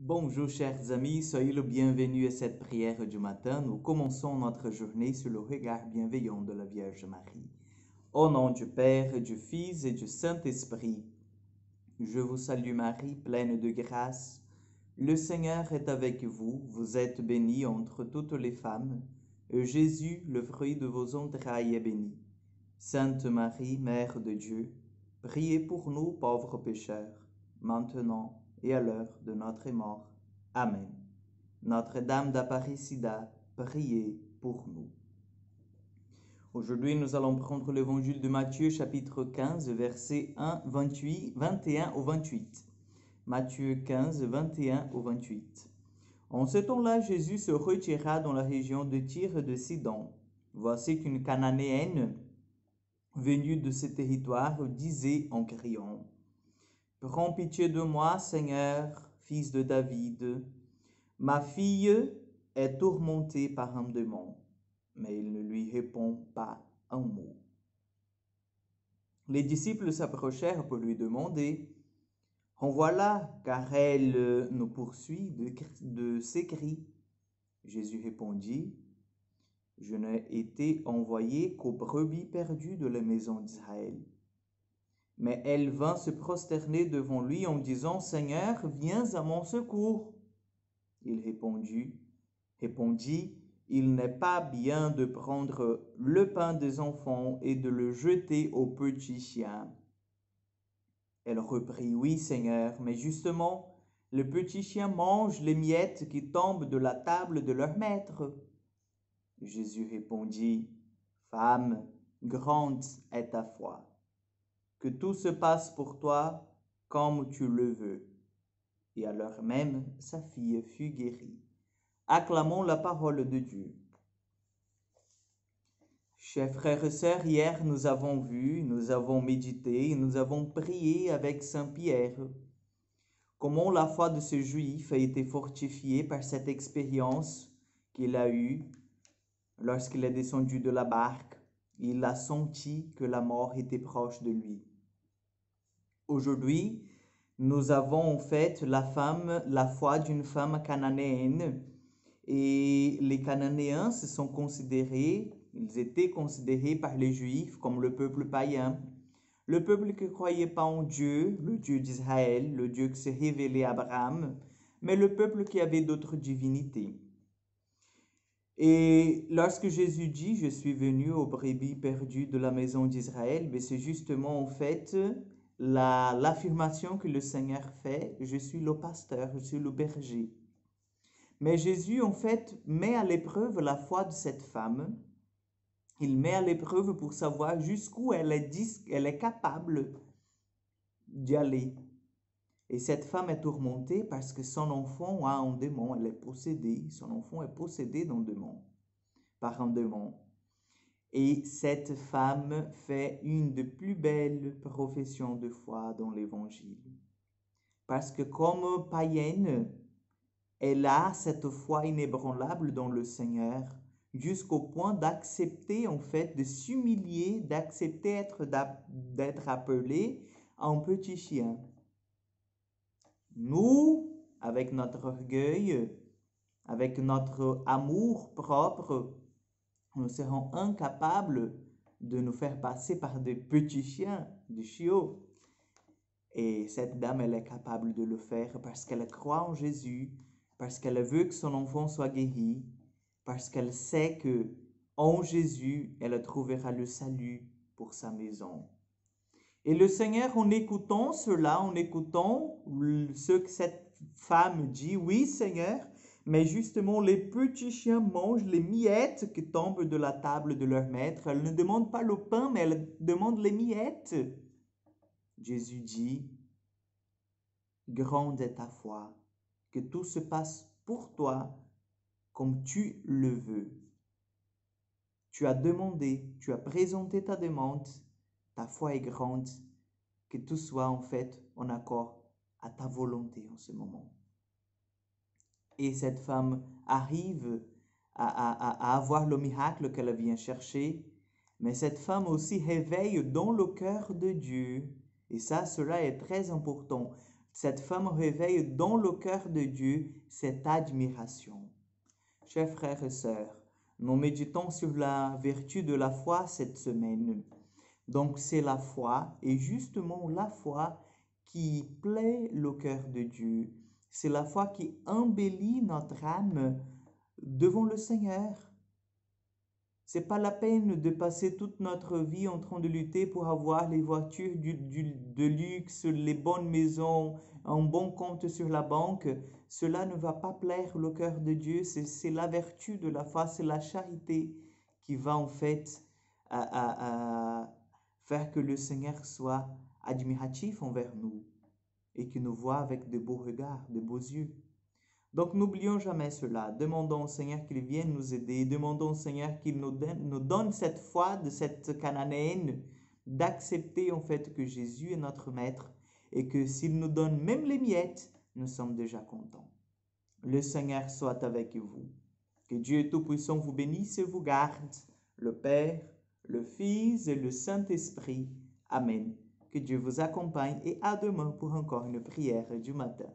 Bonjour chers amis, soyez le bienvenu à cette prière du matin. Nous commençons notre journée sur le regard bienveillant de la Vierge Marie. Au nom du Père, du Fils et du Saint-Esprit, je vous salue Marie, pleine de grâce. Le Seigneur est avec vous, vous êtes bénie entre toutes les femmes, et Jésus, le fruit de vos entrailles, est béni. Sainte Marie, Mère de Dieu, priez pour nous pauvres pécheurs, maintenant et à l'heure de notre mort. Amen. Notre-Dame d'Apparecida, priez pour nous. Aujourd'hui, nous allons prendre l'évangile de Matthieu, chapitre 15, versets 21 au 28. Matthieu 15, 21 au 28. En ce temps-là, Jésus se retira dans la région de Tyr et de Sidon. Voici qu'une Cananéenne venue de ce territoire disait en criant: Prends pitié de moi, Seigneur, fils de David. Ma fille est tourmentée par un démon. Mais il ne lui répond pas un mot. Les disciples s'approchèrent pour lui demander: Renvoie-la, car elle nous poursuit de ses cris. Jésus répondit: Je n'ai été envoyé qu'aux brebis perdues de la maison d'Israël. Mais elle vint se prosterner devant lui en disant: Seigneur, viens à mon secours. Il répondit: Il n'est pas bien de prendre le pain des enfants et de le jeter aux petits chiens. Elle reprit: Oui, Seigneur, mais justement, les petits chiens mangent les miettes qui tombent de la table de leur maître. Jésus répondit: Femme, grande est ta foi. Que tout se passe pour toi comme tu le veux. Et à l'heure même, sa fille fut guérie. Acclamons la parole de Dieu. Chers frères et sœurs, hier nous avons vu, nous avons médité, nous avons prié avec Saint Pierre. Comment la foi de ce juif a été fortifiée par cette expérience qu'il a eue lorsqu'il est descendu de la barque. Il a senti que la mort était proche de lui. Aujourd'hui, nous avons en fait la foi d'une femme cananéenne. Et les Cananéens ils étaient considérés par les Juifs comme le peuple païen, le peuple qui ne croyait pas en Dieu, le Dieu d'Israël, le Dieu qui s'est révélé à Abraham, mais le peuple qui avait d'autres divinités. Et lorsque Jésus dit: Je suis venu aux brebis perdues de la maison d'Israël, c'est justement en fait l'affirmation que le Seigneur fait: Je suis le pasteur, je suis le berger. Mais Jésus, en fait, met à l'épreuve la foi de cette femme. Il met à l'épreuve pour savoir jusqu'où elle est capable d'y aller. Et cette femme est tourmentée parce que son enfant a un démon, elle est possédée. Son enfant est possédé par un démon. Et cette femme fait une des plus belles professions de foi dans l'Évangile. Parce que comme païenne, elle a cette foi inébranlable dans le Seigneur jusqu'au point d'accepter, en fait, de s'humilier, d'accepter d'être appelée un petit chien. Nous, avec notre orgueil, avec notre amour propre, nous serons incapables de nous faire passer par des petits chiens, des chiots. Et cette dame, elle est capable de le faire parce qu'elle croit en Jésus, parce qu'elle veut que son enfant soit guéri, parce qu'elle sait que en Jésus, elle trouvera le salut pour sa maison. Et le Seigneur, en écoutant cela, en écoutant ce que cette femme dit: Oui, Seigneur, mais justement, les petits chiens mangent les miettes qui tombent de la table de leur maître. Elle ne demande pas le pain, mais elle demande les miettes. Jésus dit: Grande est ta foi, que tout se passe pour toi comme tu le veux. Tu as demandé, tu as présenté ta demande, ta foi est grande, que tout soit en fait en accord à ta volonté en ce moment. Et cette femme arrive à avoir le miracle qu'elle vient chercher, mais cette femme aussi réveille dans le cœur de Dieu, et ça, cela est très important. Cette femme réveille dans le cœur de Dieu cette admiration. Chers frères et sœurs, nous méditons sur la vertu de la foi cette semaine. Donc c'est la foi, et justement la foi qui plaît le cœur de Dieu. C'est la foi qui embellit notre âme devant le Seigneur. C'est pas la peine de passer toute notre vie en train de lutter pour avoir les voitures de luxe, les bonnes maisons, un bon compte sur la banque. Cela ne va pas plaire le cœur de Dieu. C'est la vertu de la foi, c'est la charité qui va en fait à faire que le Seigneur soit admiratif envers nous et qu'il nous voit avec de beaux regards, de beaux yeux. Donc n'oublions jamais cela. Demandons au Seigneur qu'il vienne nous aider. Demandons au Seigneur qu'il nous donne cette foi de cette Cananéenne, d'accepter en fait que Jésus est notre Maître et que s'il nous donne même les miettes, nous sommes déjà contents. Le Seigneur soit avec vous. Que Dieu Tout-Puissant vous bénisse et vous garde, le Père, le Fils et le Saint-Esprit. Amen. Que Dieu vous accompagne et à demain pour encore une prière du matin.